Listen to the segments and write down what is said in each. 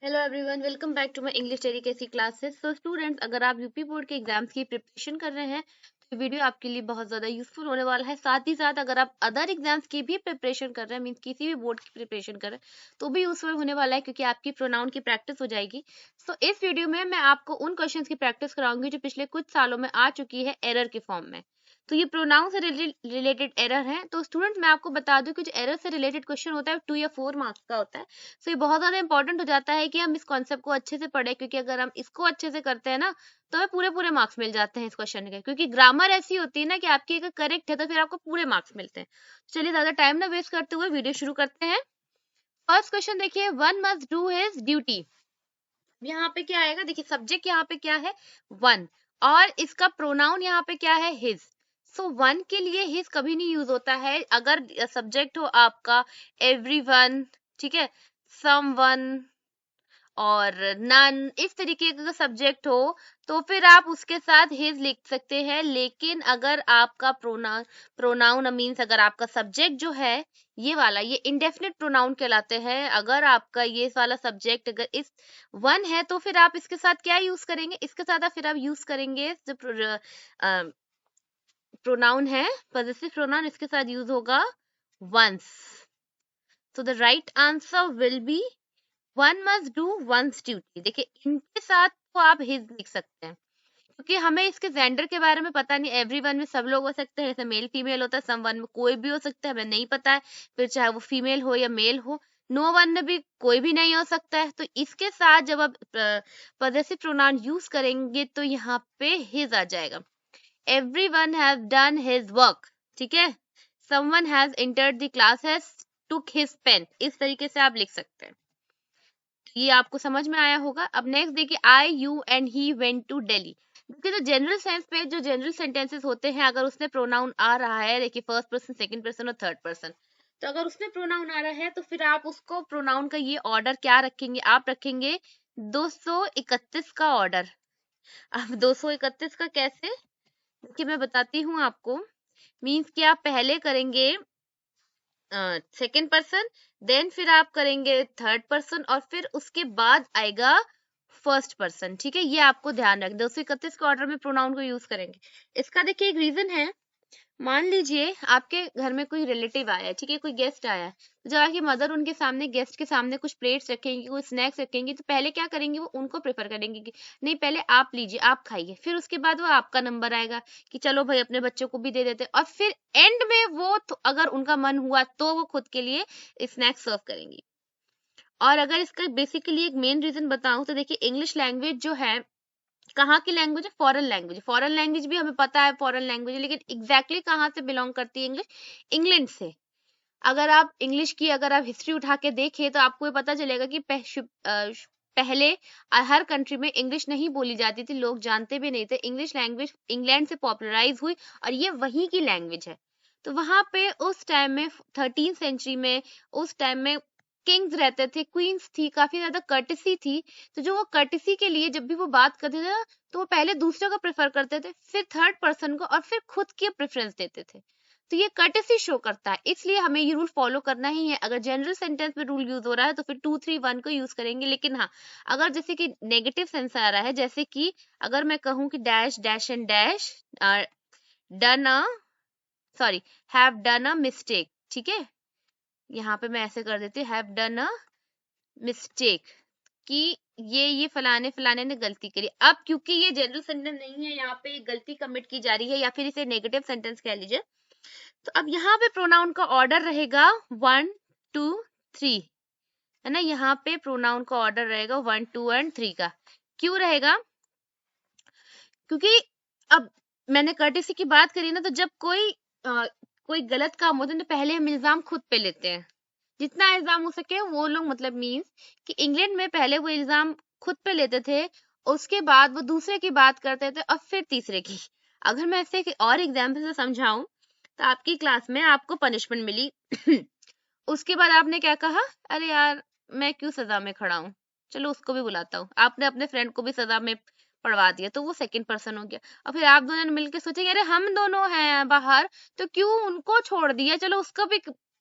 Hello everyone, welcome back to my English delicacy classes. So students, अगर आप UP board के exams की preparation कर रहे हैं तो ये वीडियो आपके लिए बहुत ज़्यादा यूजफुल होने वाला है। साथ ही साथ अगर आप अदर एग्जाम्स की भी प्रिपरेशन कर रहे हैं, मीन्स किसी भी बोर्ड की प्रिपरेशन कर रहे हैं, तो भी यूजफुल होने वाला है क्योंकि आपकी प्रोनाउन की प्रैक्टिस हो जाएगी। सो इस वीडियो में मैं आपको उन क्वेश्चन की प्रैक्टिस कराऊंगी जो पिछले कुछ सालों में आ चुकी है एरर के फॉर्म में। तो ये प्रोनाउन से रिलेटेड एरर है। तो स्टूडेंट्स, मैं आपको बता दूं कि जो एरर से रिलेटेड क्वेश्चन होता है 2 या 4 मार्क्स का होता है। सो ये बहुत ज्यादा इंपॉर्टेंट हो जाता है कि हम इस कॉन्सेप्ट को अच्छे से पढ़े, क्योंकि अगर हम इसको अच्छे से करते हैं ना तो हमें पूरे पूरे मार्क्स मिल जाते हैं इस क्वेश्चन के। क्योंकि ग्रामर ऐसी होती है ना कि आपकी अगर करेक्ट है तो फिर आपको पूरे मार्क्स मिलते हैं। चलिए ज्यादा टाइम ना वेस्ट करते हुए वीडियो शुरू करते हैं। फर्स्ट क्वेश्चन देखिए, one must do his duty. यहाँ पे क्या आएगा? देखिए सब्जेक्ट यहाँ पे क्या है? वन। और इसका प्रोनाउन यहाँ पे क्या है? हिज। सो वन के लिए हिज कभी नहीं यूज होता है। अगर सब्जेक्ट हो आपका एवरीवन, ठीक है, समवन और नन, इस तरीके का सब्जेक्ट हो तो फिर आप उसके साथ हिज लिख सकते हैं। लेकिन अगर आपका प्रोनाउन मीन्स अगर आपका सब्जेक्ट जो है ये वाला, ये इंडेफिनिट प्रोनाउन कहलाते हैं। अगर आपका ये वाला सब्जेक्ट अगर इस वन है तो फिर आप इसके साथ क्या यूज करेंगे? इसके साथ फिर आप यूज करेंगे जो प्रोनाउन है पॉजिटिव प्रोनाउन, इसके साथ यूज होगा one's. So the right answer will be one must do one's duty. देखिए इनके साथ तो आप हिज लिख सकते हैं क्योंकि हमें इसके जेंडर के बारे में पता नहीं। एवरीवन में सब लोग हो सकते हैं, जैसे मेल फीमेल होता है, समवन में कोई भी हो सकता है, हमें नहीं पता है, फिर चाहे वो फीमेल हो या मेल हो। नो वन में भी कोई भी नहीं हो सकता है। तो इसके साथ जब आप पॉजेसिव प्रोनाउन यूज करेंगे तो यहाँ पे हिज आ जाएगा। Everyone has done his work, ठीक है। Someone has entered the class, has took his pen, इस तरीके से आप लिख सकते हैं। ये आपको समझ में आया होगा। अब नेक्स्ट देखिए, I you and he went to Delhi. देखिए जो जनरल सेंस पे जो जनरल सेंटेंसेस होते हैं, अगर उसमें प्रोनाउन आ रहा है, देखिए फर्स्ट पर्सन, सेकंड पर्सन और थर्ड पर्सन, तो अगर उसमें प्रोनाउन आ रहा है तो फिर आप उसको प्रोनाउन का ये ऑर्डर क्या रखेंगे? आप रखेंगे 231 का ऑर्डर। अब 231 का कैसे? देखिए मैं बताती हूँ आपको। मीन्स कि आप पहले करेंगे सेकेंड पर्सन, देन फिर आप करेंगे थर्ड पर्सन और फिर उसके बाद आएगा फर्स्ट पर्सन, ठीक है। ये आपको ध्यान रख, 231 के ऑर्डर में प्रोनाउन को यूज करेंगे। इसका देखिए एक रीजन है। मान लीजिए आपके घर में कोई रिलेटिव आया है, ठीक है, कोई गेस्ट आया है, तो जब आपकी मदर उनके सामने, गेस्ट के सामने कुछ प्लेट्स रखेंगी, कुछ स्नैक्स रखेंगी, तो पहले क्या करेंगे? वो उनको प्रेफर करेंगे कि नहीं पहले आप लीजिए, आप खाइए, फिर उसके बाद वो आपका नंबर आएगा कि चलो भाई अपने बच्चों को भी दे देते, और फिर एंड में वो तो अगर उनका मन हुआ तो वो खुद के लिए स्नैक्स सर्व करेंगी। और अगर इसका बेसिकली एक मेन रीजन बताऊं तो देखिए इंग्लिश लैंग्वेज जो है, कहाँ की लैंग्वेज है? Foreign language. फॉरेन लैंग्वेज भी हमें पता है फॉरेन लैंग्वेज है, लेकिन एग्जैक्टली कहाँ से बिलोंग करती है इंग्लिश? इंग्लैंड से। अगर आप इंग्लिश की अगर आप हिस्ट्री उठा के देखिए तो आपको ये पता चलेगा कि पहले हर कंट्री में इंग्लिश नहीं बोली जाती थी, लोग जानते भी नहीं थे। इंग्लिश लैंग्वेज इंग्लैंड से पॉपुलराइज हुई और ये वहीं की लैंग्वेज है। तो वहां पे उस टाइम में 13 सेंचुरी में, उस टाइम में किंग्स रहते थे, क्वींस थी, काफी ज्यादा कर्टिसी थी। तो जो वो कर्टिसी के लिए जब भी वो बात करते थे ना, तो वो पहले दूसरे को प्रेफर करते थे, फिर थर्ड पर्सन को, और फिर खुद की प्रेफरेंस देते थे। तो ये कर्टेसी शो करता है, इसलिए हमें ये रूल फॉलो करना ही है। अगर जनरल सेंटेंस में रूल यूज हो रहा है तो फिर 2 3 1 को यूज करेंगे। लेकिन हाँ, अगर जैसे कि नेगेटिव सेंस आ रहा है, जैसे कि अगर मैं कहूँ कि dash dash and dash done a, sorry, have done a mistake, ठीक है, यहाँ पे मैं ऐसे कर देती हूँ, हैव डन अ मिस्टेक, कि ये फलाने फलाने ने गलती करी। अब क्योंकि ये जनरल सेंटेंस नहीं है, यहाँ पे गलती कमिट की जा रही है, या फिर इसे नेगेटिव सेंटेंस कह लीजिए, तो अब यहाँ पे प्रोनाउन का ऑर्डर रहेगा 1 2 3, है ना। यहाँ पे प्रोनाउन का ऑर्डर रहेगा 1 2 एंड 3 का। क्यों रहेगा? क्योंकि अब मैंने कर्टेसी की बात करी ना, तो जब कोई गलत काम होता है तो पहले हम इल्जाम खुद पे लेते हैं, जितना इल्जाम हो सके वो लोग, मतलब मीन्स कि इंग्लैंड में पहले वो इल्जाम खुद पे लेते थे, उसके बाद वो दूसरे की बात करते थे और फिर तीसरे की। अगर मैं ऐसे और एग्जाम्पल से समझाऊं तो आपकी क्लास में आपको पनिशमेंट मिली उसके बाद आपने क्या कहा? अरे यार मैं क्यों सजा में खड़ा हूँ, चलो उसको भी बुलाता हूँ। आपने अपने फ्रेंड को भी सजा में पढ़वा दिया, तो वो सेकंड पर्सन हो गया। और फिर आप दोनों ने मिलकर सोचे कि अरे हम दोनों हैं बाहर, तो क्यों उनको छोड़ दिया, चलो उसको भी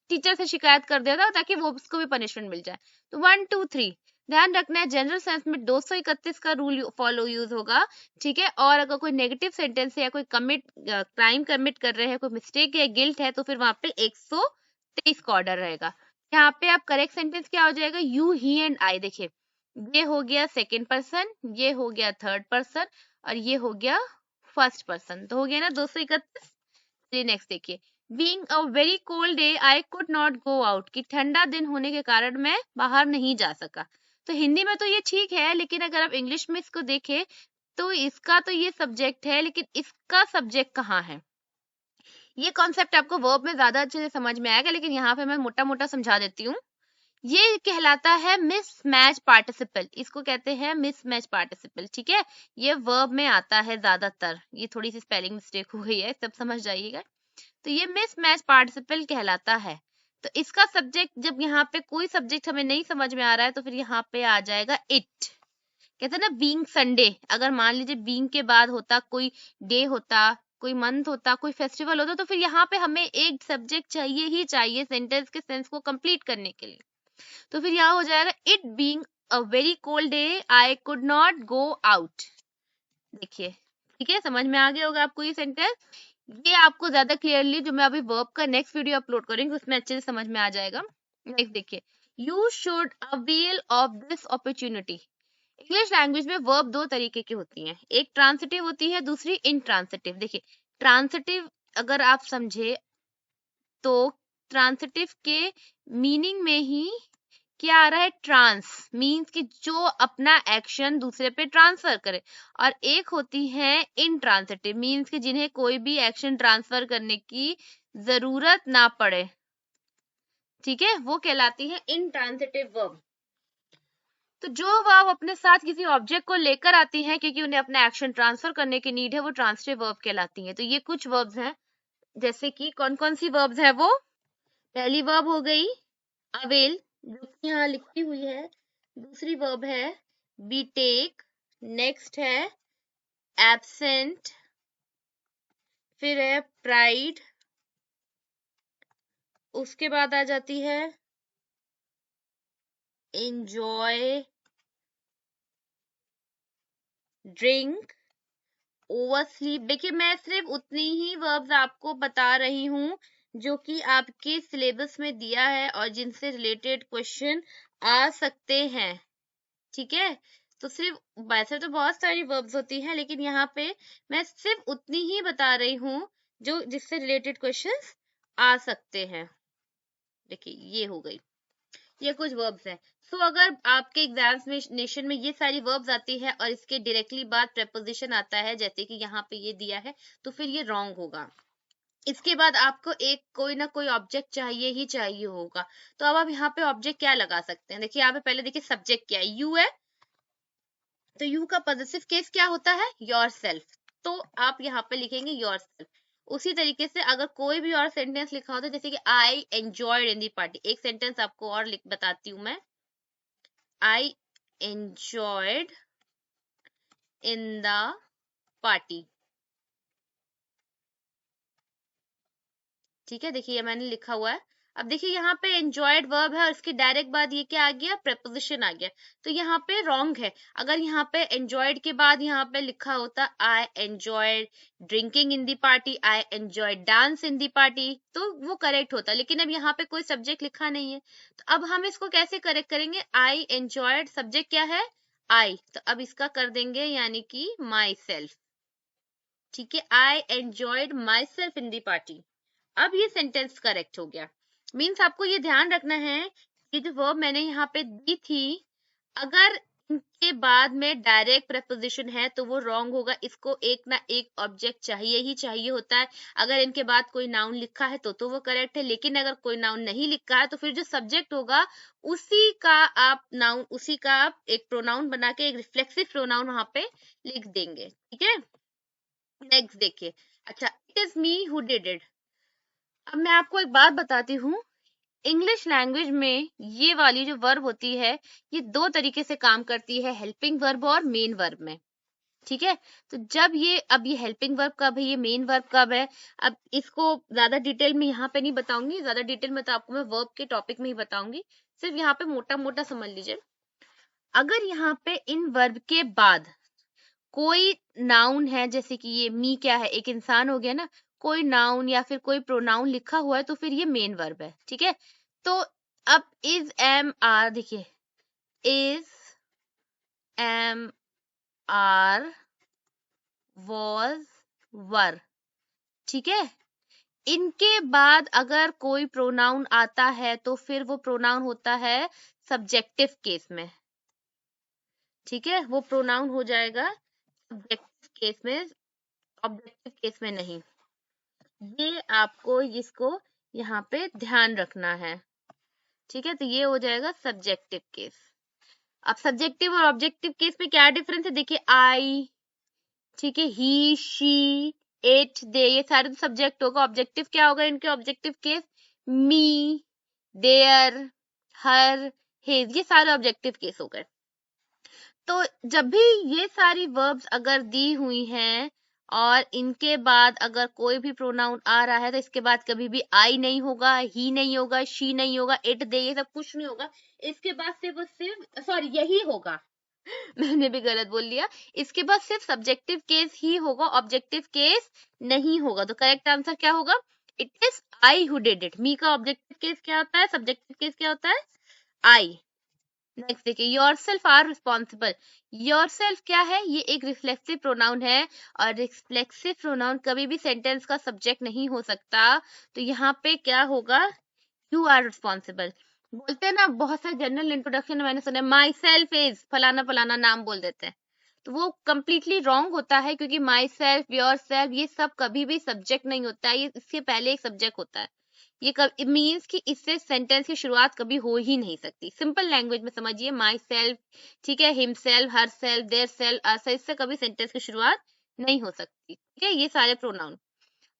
टीचर से शिकायत कर देता ताकि वो उसको भी पनिशमेंट मिल जाए। तो 1 2 3, ध्यान रखना है जनरल सेंस में 231 का रूल फॉलो यूज होगा, ठीक है। और अगर कोई नेगेटिव सेंटेंस है या कोई क्राइम कमिट कर रहे हैं, कोई मिस्टेक या गिल्ट है, तो फिर वहां पे 123 का ऑर्डर रहेगा। यहाँ पे आप करेक्ट सेंटेंस क्या हो जाएगा, यू ही एंड आई। देखिए ये हो गया सेकेंड पर्सन, ये हो गया थर्ड पर्सन, और ये हो गया फर्स्ट पर्सन, तो हो गया ना 231। नेक्स्ट देखिए, being a very cold day I could not go out, कि ठंडा दिन होने के कारण मैं बाहर नहीं जा सका। तो हिंदी में तो ये ठीक है, लेकिन अगर आप इंग्लिश में इसको देखें तो इसका तो ये सब्जेक्ट है, लेकिन इसका सब्जेक्ट कहाँ है। ये कॉन्सेप्ट आपको वर्ब में ज्यादा अच्छे से समझ में आएगा, लेकिन यहाँ पे मैं मोटा मोटा समझा देती हूँ। ये कहलाता है मिसमैच पार्टिसिपल, इसको कहते हैं मिसमैच पार्टिसिपल, ठीक है। ये वर्ब में आता है ज्यादातर, ये थोड़ी सी स्पेलिंग मिस्टेक हो गई है, सब समझ जाइएगा। तो ये मिसमैच पार्टिसिपल कहलाता है। तो इसका सब्जेक्ट, जब यहाँ पे कोई सब्जेक्ट हमें नहीं समझ में आ रहा है, तो फिर यहाँ पे आ जाएगा इट। कहते हैं ना बीइंग संडे, अगर मान लीजिए बीइंग के बाद होता कोई डे होता, कोई मंथ होता, कोई फेस्टिवल होता, तो फिर यहाँ पे हमें एक सब्जेक्ट चाहिए ही चाहिए सेंटेंस के सेंस को कंप्लीट करने के लिए। तो फिर यहाँ हो जाएगा it being a very cold day I could not go out. देखिए ठीक है, समझ में आ गया होगा आपको ये सेंटेंस। ये आपको ज्यादा क्लियरली जो मैं अभी वर्ब का नेक्स्ट वीडियो अपलोड करेंगे उसमें अच्छे से समझ में आ जाएगा। नेक्स्ट देखिए, you should avail of this opportunity. English language में वर्ब दो तरीके की होती हैं, एक ट्रांसिटिव होती है, दूसरी इंट्रांसिटिव। देखिए ट्रांसिटिव अगर आप समझे तो ट्रांसिटिव के मीनिंग में ही क्या आ रहा है, ट्रांस मीन्स कि जो अपना एक्शन दूसरे पे ट्रांसफर करे, और एक होती है इनट्रांसिटिव मीन्स कि जिन्हें कोई भी एक्शन ट्रांसफर करने की जरूरत ना पड़े, ठीक है, वो कहलाती है इनट्रांसिटिव वर्ब। तो जो वर्ब अपने साथ किसी ऑब्जेक्ट को लेकर आती हैं क्योंकि उन्हें अपना एक्शन ट्रांसफर करने की नीड है, वो ट्रांसिटिव वर्ब कहलाती हैं। तो ये कुछ वर्ब्स हैं, जैसे कि कौन कौन सी वर्ब्स है वो। पहली वर्ब हो गई अवेल, जो कि यहाँ लिखी हुई है। दूसरी वर्ब है बी टेक, नेक्स्ट है एब्सेंट, फिर है प्राइड, उसके बाद आ जाती है एंजॉय, ड्रिंक, ओवर स्लीप। देखिए मैं सिर्फ उतनी ही वर्ब्स आपको बता रही हूँ जो कि आपके सिलेबस में दिया है और जिनसे रिलेटेड क्वेश्चन आ सकते हैं, ठीक है। तो सिर्फ, वैसे तो बहुत सारी वर्ब्स होती हैं, लेकिन यहाँ पे मैं सिर्फ उतनी ही बता रही हूँ जो जिससे रिलेटेड क्वेश्चंस आ सकते हैं। देखिए ये हो गई, ये कुछ वर्ब्स हैं। सो अगर आपके एग्जामिनेशन में ये सारी वर्ब्स आती है और इसके डायरेक्टली बाद प्रेपोजिशन आता है, जैसे कि यहाँ पे ये दिया है, तो फिर ये रॉन्ग होगा। इसके बाद आपको एक कोई ना कोई ऑब्जेक्ट चाहिए ही चाहिए होगा। तो अब आप यहाँ पे ऑब्जेक्ट क्या लगा सकते हैं, देखिए यहाँ पे पहले देखिए सब्जेक्ट क्या है, यू है, तो यू का पॉजिटिव केस क्या होता है, योर सेल्फ, तो आप यहाँ पे लिखेंगे योर सेल्फ। उसी तरीके से अगर कोई भी और सेंटेंस लिखा होता है, जैसे कि I enjoyed in the party, एक सेंटेंस आपको और लिख बताती हूँ मैं, I enjoyed in the party, ठीक है। देखिए ये मैंने लिखा हुआ है। अब देखिए यहाँ पे एंजॉयड वर्ब है और इसके डायरेक्ट बाद ये क्या आ गया, प्रेपोजिशन आ गया, तो यहाँ पे रॉन्ग है। अगर यहाँ पे एंजॉयड के बाद यहाँ पे लिखा होता I enjoyed drinking in the party, I enjoyed dance in the party, तो वो करेक्ट होता। लेकिन अब यहाँ पे कोई सब्जेक्ट लिखा नहीं है, तो अब हम इसको कैसे करेक्ट करेंगे, आई एंजॉयड सब्जेक्ट क्या है, आई, तो अब इसका कर देंगे यानी कि माई सेल्फ, ठीक है। I enjoyed my self in the party, अब ये सेंटेंस करेक्ट हो गया। मीन्स आपको ये ध्यान रखना है कि जो वर्ब मैंने यहाँ पे दी थी, अगर इनके बाद में डायरेक्ट प्रेपोजिशन है तो वो रॉन्ग होगा, इसको एक ना एक ऑब्जेक्ट चाहिए ही चाहिए होता है। अगर इनके बाद कोई नाउन लिखा है तो वो करेक्ट है, लेकिन अगर कोई नाउन नहीं लिखा है तो फिर जो सब्जेक्ट होगा उसी का आप नाउन, उसी का आप एक प्रोनाउन बना के एक रिफ्लेक्सिव प्रोनाउन वहां पे लिख देंगे, ठीक है। नेक्स्ट देखिए, अच्छा it is me who did it. अब मैं आपको एक बात बताती हूँ, इंग्लिश लैंग्वेज में ये वाली जो वर्ब होती है ये दो तरीके से काम करती है, हेल्पिंग वर्ब और मेन वर्ब में, ठीक है। तो जब ये, अब ये हेल्पिंग वर्ब कब है, ये मेन वर्ब कब है, अब इसको ज्यादा डिटेल में यहाँ पे नहीं बताऊंगी, ज्यादा डिटेल में तो आपको मैं वर्ब के टॉपिक में ही बताऊंगी, सिर्फ यहाँ पे मोटा मोटा समझ लीजिए। अगर यहाँ पे इन वर्ब के बाद कोई नाउन है, जैसे कि ये मी क्या है, एक इंसान हो गया ना, कोई नाउन या फिर कोई प्रोनाउन लिखा हुआ है तो फिर ये मेन वर्ब है, ठीक है। तो अब इज एम आर, देखिए is am are was were, ठीक है। इनके बाद अगर कोई प्रोनाउन आता है तो फिर वो प्रोनाउन होता है सब्जेक्टिव केस में, ठीक है। वो प्रोनाउन हो जाएगा सब्जेक्टिव केस में, ऑब्जेक्टिव केस में नहीं। ये आपको इसको यहाँ पे ध्यान रखना है, ठीक है। तो ये हो जाएगा सब्जेक्टिव केस। अब सब्जेक्टिव और ऑब्जेक्टिव केस में क्या डिफरेंस है, देखिए आई, ठीक है, ही, शी, इट, दे, ये सारे तो सब्जेक्ट होगा। ऑब्जेक्टिव क्या होगा इनके objective case, me, their, her, his, ये सारे ऑब्जेक्टिव केस हो गए। तो जब भी ये सारी वर्ब्स अगर दी हुई हैं और इनके बाद अगर कोई भी प्रोनाउन आ रहा है तो इसके बाद कभी भी आई नहीं होगा, ही नहीं होगा, शी नहीं होगा, इट, दे, ये सब कुछ नहीं होगा। इसके बाद सिर्फ और सिर्फ, सॉरी यही होगा मैंने भी गलत बोल लिया, इसके बाद सिर्फ सब्जेक्टिव केस ही होगा, ऑब्जेक्टिव केस नहीं होगा। तो करेक्ट आंसर क्या होगा, it is I who did it. Me का ऑब्जेक्टिव केस क्या होता है, सब्जेक्टिव केस क्या होता है, आई। नेक्स्ट देखिए, योरसेल्फ आर रिस्पॉन्सिबल। योरसेल्फ क्या है, ये एक रिफ्लेक्सिव प्रोनाउन है और रिफ्लेक्सिव प्रोनाउन कभी भी सेंटेंस का सब्जेक्ट नहीं हो सकता। तो यहाँ पे क्या होगा, यू आर रिस्पॉन्सिबल। बोलते हैं ना बहुत सारे जनरल इंट्रोडक्शन में मैंने सुना माई सेल्फ इज फलाना फलाना नाम बोल देते हैं, तो वो कंप्लीटली रॉन्ग होता है, क्योंकि माई सेल्फ, योर सेल्फ, ये सब कभी भी सब्जेक्ट नहीं होता है, ये इसके पहले एक सब्जेक्ट होता है। ये इट मीन्स कि इससे सेंटेंस की शुरुआत कभी हो ही नहीं सकती। सिंपल लैंग्वेज में समझिए, माई सेल्फ, ठीक है, himself, herself, their self, us, इससे कभी सेंटेंस की शुरुआत नहीं हो सकती, ठीक है। ये सारे pronoun.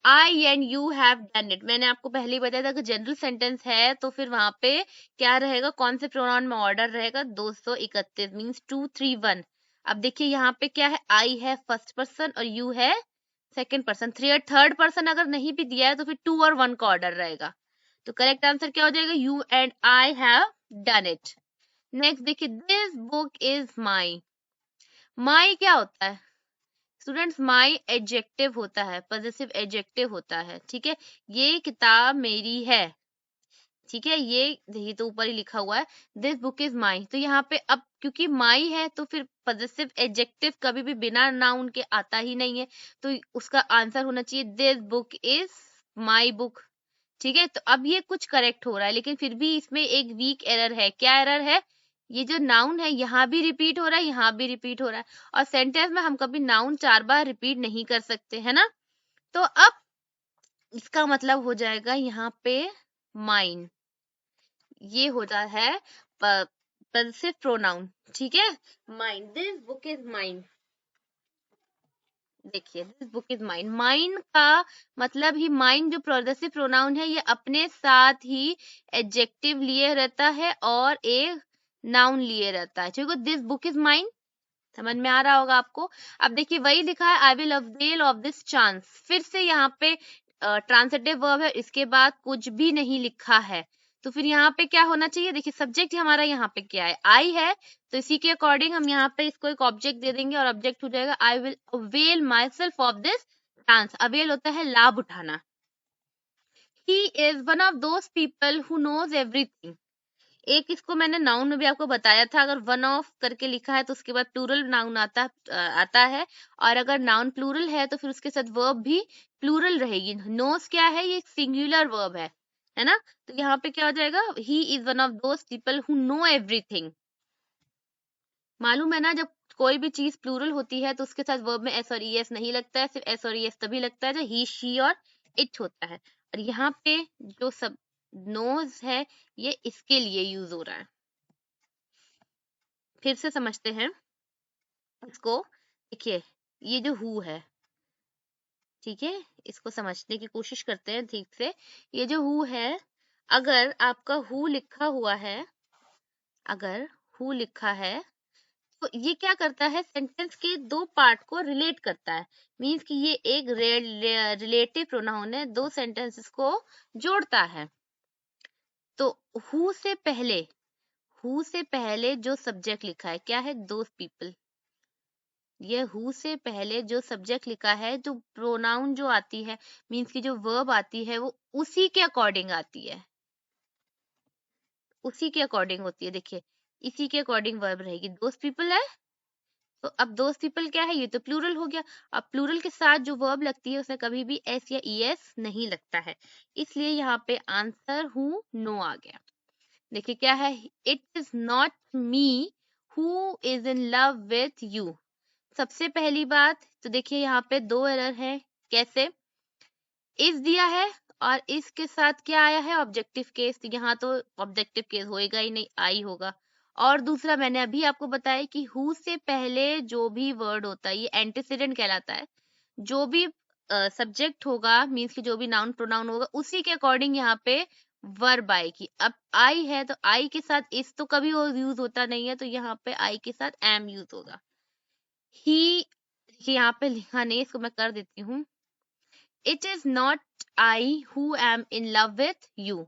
I and you have done it, मैंने आपको पहले ही बताया था कि जनरल सेंटेंस है तो फिर वहां पे क्या रहेगा, कौन से प्रोनाउन में ऑर्डर रहेगा, 231 मीन्स 2 3 1। अब देखिए यहाँ पे क्या है, आई है फर्स्ट पर्सन और यू है सेकंड पर्सन। थर्ड पर्सन अगर नहीं भी दिया है तो फिर 2 और 1 का ऑर्डर रहेगा। तो करेक्ट आंसर क्या हो जाएगा, you and I have done it. Next देखिए, दिस बुक इज माई। माई क्या होता है स्टूडेंट्स, माई एडजेक्टिव होता है, पॉजिटिव एडजेक्टिव होता है, ठीक है। ये किताब मेरी है, ठीक है। ये तो ऊपर ही लिखा हुआ है, दिस बुक इज माई। तो यहाँ पे अब क्योंकि माई है तो फिर पॉजिटिव एडजेक्टिव कभी भी बिना नाउन के आता ही नहीं है, तो उसका आंसर होना चाहिए this book is my book, ठीक है। तो अब ये कुछ करेक्ट हो रहा है, लेकिन फिर भी इसमें एक वीक एरर है। क्या एरर है, ये जो नाउन है यहाँ भी रिपीट हो रहा है, यहाँ भी रिपीट हो रहा है, और सेंटेंस में हम कभी नाउन 4 बार रिपीट नहीं कर सकते, है ना। तो अब इसका मतलब हो जाएगा यहाँ पे माइन, ये होता है पॉसेसिव प्रोनाउन, ठीक है। Mine, this book is mine. देखिए this book is mine, mine का मतलब ही, माइन जो पॉसेसिव प्रोनाउन है ये अपने साथ ही एडजेक्टिव लिए रहता है और एक नाउन लिए रहता है, ठीक है। दिस बुक इज माइन, समझ में आ रहा होगा आपको। अब देखिए वही लिखा है, आई will avail of this chance, फिर से यहाँ पे ट्रांसिटिव वर्ब है, इसके बाद कुछ भी नहीं लिखा है, तो फिर यहाँ पे क्या होना चाहिए, देखिए सब्जेक्ट हमारा यहाँ पे क्या है, आई है, तो इसी के अकॉर्डिंग हम यहाँ पे इसको एक ऑब्जेक्ट दे देंगे और ऑब्जेक्ट हो जाएगा I will avail myself of this chance. Avail होता है लाभ उठाना। He is one of those people who knows everything. एक इसको मैंने नाउन में भी आपको बताया था, अगर वन ऑफ करके लिखा है तो उसके बाद प्लूरल नाउन आता है, और अगर नाउन प्लूरल है तो फिर उसके साथ वर्ब भी प्लूरल रहेगी। नोस क्या है, ये सिंगुलर वर्ब है ना। तो यहाँ पे क्या हो जाएगा, ही is one of those people who know everything. मालूम है ना, जब कोई भी चीज प्लूरल होती है तो उसके साथ वर्ब में एस और ई एस नहीं लगता है, सिर्फ एस और ई एस तभी लगता है जब ही, शी और इट होता है। और यहाँ पे जो सब नोज है ये इसके लिए यूज हो रहा है। फिर से समझते हैं इसको। देखिए ये जो हु है, ठीक है, इसको समझने की कोशिश करते हैं ठीक से। ये जो हु है, अगर आपका हु लिखा हुआ है, अगर हु लिखा है तो ये क्या करता है, सेंटेंस के दो पार्ट को रिलेट करता है। मीन्स कि ये एक रिलेटिव प्रोनाउन है, दो सेंटेंसेस को जोड़ता है। तो हु से पहले, हु से पहले जो सब्जेक्ट लिखा है क्या है, दोज पीपल। ये हु से पहले जो सब्जेक्ट लिखा है, जो प्रोनाउन जो आती है, मीन्स की जो वर्ब आती है वो उसी के अकॉर्डिंग आती है, उसी के अकॉर्डिंग होती है। देखिए इसी के अकॉर्डिंग वर्ब रहेगी, दोज पीपल है तो अब दोज पीपल क्या है, ये तो प्लूरल हो गया। अब प्लूरल के साथ जो वर्ब लगती है उसमें कभी भी एस या ईएस नहीं लगता है, इसलिए यहाँ पे आंसर हु नो आ गया। देखिए क्या है, it is not me who is in love with you. सबसे पहली बात तो देखिए यहाँ पे दो एरर है, कैसे, इस दिया है और इसके साथ क्या आया है, ऑब्जेक्टिव केस, तो यहाँ तो ऑब्जेक्टिव केस होएगा ही नहीं, आई होगा। और दूसरा मैंने अभी आपको बताया कि हु से पहले जो भी वर्ड होता है ये एंटीसीडेंट कहलाता है, जो भी सब्जेक्ट होगा, मीन्स की जो भी नाउन प्रोनाउन होगा उसी के अकॉर्डिंग यहाँ पे वर्ब आएगी। अब आई है तो आई के साथ इस तो कभी यूज होता नहीं है, तो यहाँ पे आई के साथ एम यूज होगा। ही, यहाँ पे लिखा नहीं, इसको मैं कर देती हूँ, it is not I who M in love with you.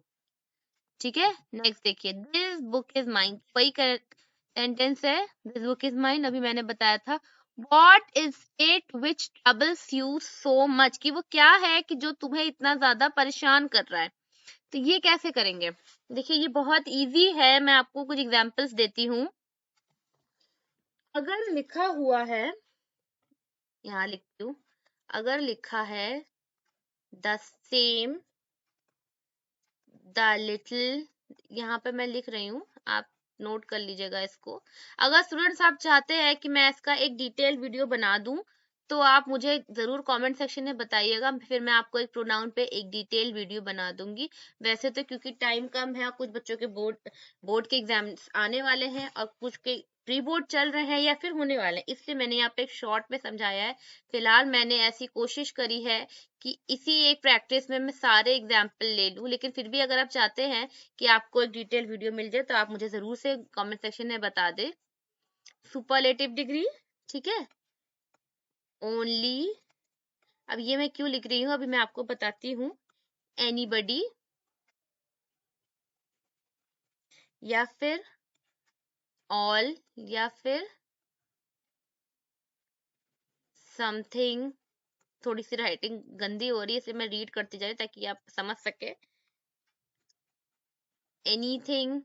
ठीक है, नेक्स्ट देखिए, दिस बुक इज माइन, वही सेंटेंस है, दिस बुक इज माइन, अभी मैंने बताया था। What is it which troubles you so much, कि वो क्या है कि जो तुम्हें इतना ज्यादा परेशान कर रहा है। तो ये कैसे करेंगे, देखिए ये बहुत इजी है, मैं आपको कुछ एग्जांपल्स देती हूँ। अगर लिखा हुआ है, यहाँ लिखती हूँ, अगर लिखा है द सेम, द लिटिल, यहाँ पे मैं लिख रही हूँ, आप नोट कर लीजिएगा इसको। अगर स्टूडेंट्स आप चाहते हैं कि मैं इसका एक डिटेल वीडियो बना दूं तो आप मुझे जरूर कमेंट सेक्शन में बताइएगा, फिर मैं आपको एक प्रोनाउन पे एक डिटेल वीडियो बना दूंगी। वैसे तो क्योंकि टाइम कम है और कुछ बच्चों के बोर्ड के एग्जाम्स आने वाले हैं और कुछ के प्री बोर्ड चल रहे हैं या फिर होने वाले हैं, इसलिए मैंने यहाँ पे एक शॉर्ट में समझाया है। फिलहाल मैंने ऐसी कोशिश करी है कि इसी एक प्रैक्टिस में मैं सारे एग्जाम्पल ले लूं, लेकिन फिर भी अगर आप चाहते हैं कि आपको एक डिटेल वीडियो मिल जाए तो आप मुझे जरूर से कमेंट सेक्शन में बता दें। सुपरलेटिव डिग्री, ठीक है, ओनली, अब ये मैं क्यों लिख रही हूँ अभी मैं आपको बताती हूँ, एनीबडी, या फिर ऑल, या फिर समथिंग। थोड़ी सी राइटिंग गंदी हो रही है इसलिए मैं रीड करती जा रही हूँ ताकि आप समझ सके। Anything,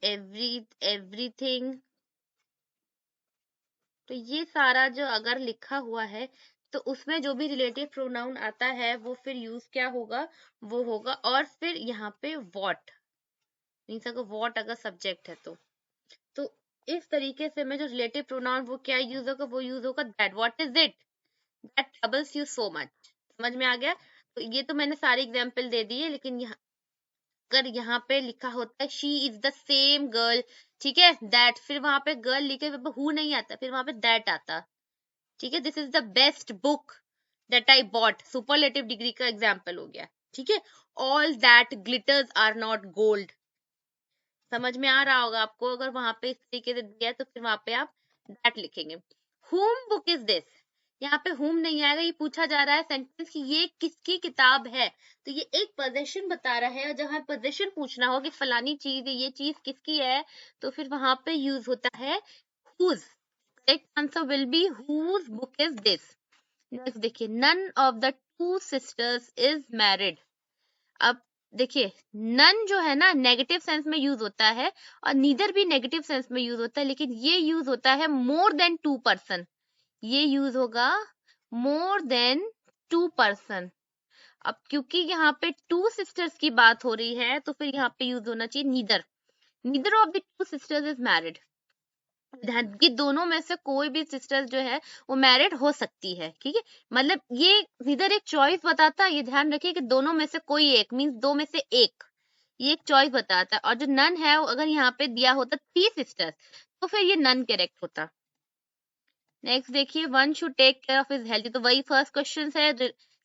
everything. तो ये सारा जो अगर लिखा हुआ है तो उसमें जो भी रिलेटिव प्रोनाउन आता है वो फिर यूज क्या होगा, वो होगा, और फिर यहाँ पे व्हाट, मीन्स अगर व्हाट अगर सब्जेक्ट है तो इस तरीके से मैं जो रिलेटिव प्रोनाउन वो क्या यूज होगा, वो यूज होगा that, what is it that troubles you so much. समझ में आ गया। तो ये तो मैंने सारे एग्जाम्पल दे दिए, लेकिन यहाँ अगर यहाँ पे लिखा होता है she is the same girl, ठीक है, दैट, फिर वहां पे गर्ल लिखे हु नहीं आता, फिर वहां पे दैट आता, ठीक है, this is the best book that I bought, superlative degree का एग्जाम्पल हो गया, ठीक है। All that glitters are not gold, समझ में आ रहा होगा आपको, अगर वहां पे इस तरीके से दिया है तो फिर वहां पे आप दैट लिखेंगे। हुम बुक इज दिस, यहाँ पे हुम नहीं आएगा, ये पूछा जा रहा है सेंटेंस कि ये किसकी किताब है, तो ये एक पोजीशन बता रहा है, और जहां पोजीशन पूछना हो कि फलानी चीज ये चीज किसकी है तो फिर वहां पे यूज होता है whose। Correct answer will B whose book is this। Next देखिए, none of the two sisters is married। अब देखिए नन जो है ना नेगेटिव सेंस में यूज होता है और नीदर भी नेगेटिव सेंस में यूज होता है, लेकिन ये यूज होता है मोर देन 2 पर्सन, ये यूज होगा मोर देन 2 पर्सन। अब क्योंकि यहाँ पे 2 सिस्टर्स की बात हो रही है तो फिर यहाँ पे यूज होना चाहिए neither, neither of the 2 sisters is married, कि दोनों में से कोई भी सिस्टर जो है वो मैरिड हो सकती है, ठीक है, मतलब ये इधर एक चॉइस बताता है, ये ध्यान रखिए कि दोनों में से कोई एक, मीन्स दो में से एक, ये एक चॉइस बताता है। और जो नन है वो अगर यहाँ पे दिया होता 3 सिस्टर्स तो फिर ये नन करेक्ट होता। नेक्स्ट देखिए, one should take care of his health, तो वही फर्स्ट क्वेश्चन है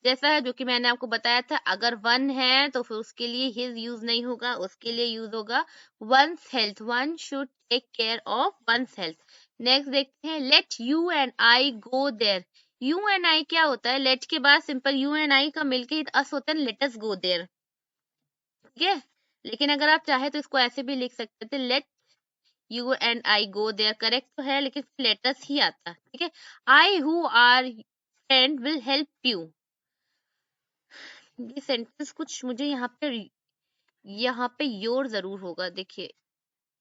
जैसा है जो कि मैंने आपको बताया था, अगर वन है तो फिर उसके लिए हिज यूज नहीं होगा, उसके लिए यूज होगा one's health, one should take care of one's health. Next देखते हैं, let you and I go there, you and I क्या होता है, लेट के बाद सिंपल यू एंड आई का मिलके अस होता है लेट अस गो देयर, ठीक है। लेकिन अगर आप चाहे तो इसको ऐसे भी लिख सकते थे, let you and I go there, correct तो है लेकिन लेटस ही आता, ठीक है। I who are friend will help you, ये सेंटेंस कुछ मुझे यहाँ पे योर जरूर होगा, देखिए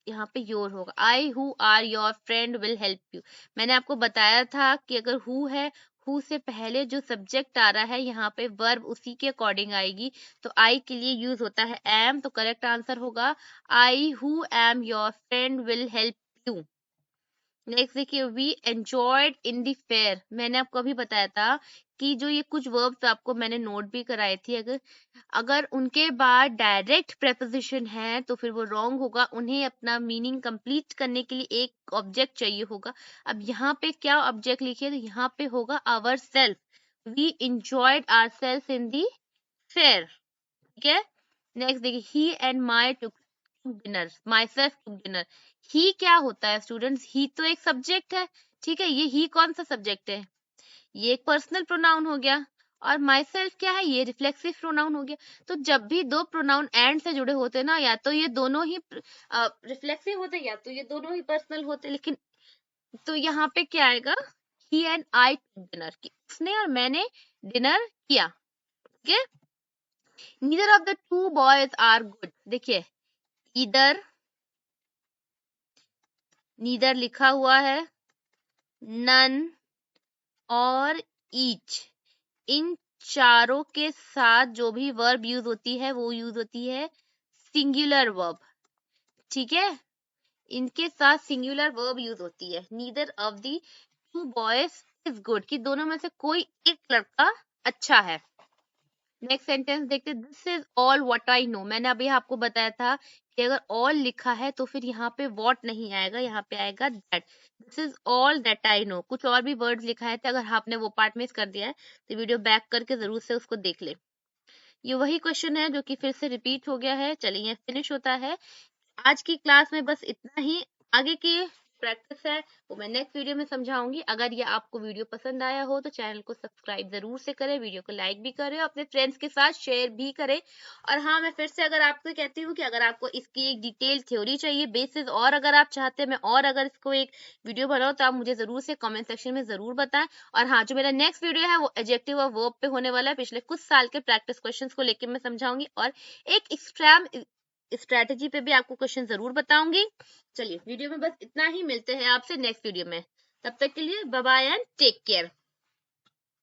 यहाँ पे योर होगा, I who are your friend will help you. मैंने आपको बताया था कि अगर हु है, हु से पहले जो सब्जेक्ट आ रहा है यहाँ पे वर्ब उसी के अकॉर्डिंग आएगी, तो आई के लिए यूज होता है एम, तो करेक्ट आंसर होगा I who am your friend will help you. Next देखिए, we enjoyed in the fair, मैंने आपको अभी बताया था कि जो ये कुछ वर्ब्स आपको मैंने नोट भी कराई थी, अगर अगर उनके बाद डायरेक्ट प्रेपोजिशन है तो फिर वो रॉन्ग होगा, उन्हें अपना मीनिंग कंप्लीट करने के लिए एक ऑब्जेक्ट चाहिए होगा। अब यहाँ पे क्या ऑब्जेक्ट लिखिए, तो यहाँ पे होगा our self, we enjoyed our self in the fair, ठीक है। नेक्स्ट देखिए, he and my took dinner, my self took dinner, he क्या होता है स्टूडेंट्स, ही तो एक सब्जेक्ट है, ठीक है। ये ही कौन सा सब्जेक्ट है, ये एक पर्सनल प्रोनाउन हो गया, और माई सेल्फ क्या है, ये रिफ्लेक्सिव प्रोनाउन हो गया। तो जब भी दो प्रोनाउन एंड से जुड़े होते हैं ना, या तो ये दोनों ही रिफ्लेक्सिव होते हैं या तो ये दोनों ही पर्सनल होते हैं, लेकिन तो यहाँ पे क्या आएगा, ही एंड आई डिनर, कि उसने और मैंने डिनर किया, ठीक है। Neither of the two boys are good, देखिए ईदर, नीदर लिखा हुआ है, नन और ईच, इन चारों के साथ जो भी वर्ब यूज होती है वो यूज होती है सिंगुलर वर्ब, ठीक है। इनके साथ सिंगुलर वर्ब यूज होती है। Neither of the two boys is good, कि दोनों में से कोई एक लड़का अच्छा है। नेक्स्ट सेंटेंस देखते, this is all what I know, मैंने अभी आपको बताया था कि अगर ऑल लिखा है तो फिर यहाँ पे व्हाट नहीं आएगा, यहाँ पे आएगा that, this is all that I know. कुछ और भी वर्ड्स लिखा है, तो अगर आपने वो पार्ट मिस कर दिया है तो वीडियो बैक करके जरूर से उसको देख ले। ये वही क्वेश्चन है जो कि फिर से रिपीट हो गया है। चलिए फिनिश होता है आज की क्लास में, बस इतना ही। आगे की प्रैक्टिस है वो मैं नेक्स्ट वीडियो में समझाऊंगी। अगर ये आपको वीडियो पसंद आया हो तो चैनल को सब्सक्राइब जरूर से करें, वीडियो को लाइक भी करें, अपने फ्रेंड्स के साथ शेयर भी करें। और हाँ, मैं फिर से अगर आपको कहती हूँ कि अगर आपको इसकी एक डिटेल थ्योरी चाहिए बेसिस, और अगर आप चाहते हैं मैं और अगर इसको एक वीडियो बनाऊँ तो आप मुझे जरूर से कमेंट सेक्शन में जरूर बताएं। और हाँ, जो मेरा नेक्स्ट वीडियो है वो एडजेक्टिव और वर्ब पे होने वाला है, पिछले कुछ साल के प्रैक्टिस क्वेश्चंस को लेकर मैं समझाऊंगी, और एक एग्जाम स्ट्रैटेजी पे भी आपको क्वेश्चन जरूर बताऊंगी। चलिए वीडियो में बस इतना ही, मिलते हैं आपसे नेक्स्ट वीडियो में, तब तक के लिए bye bye and take care.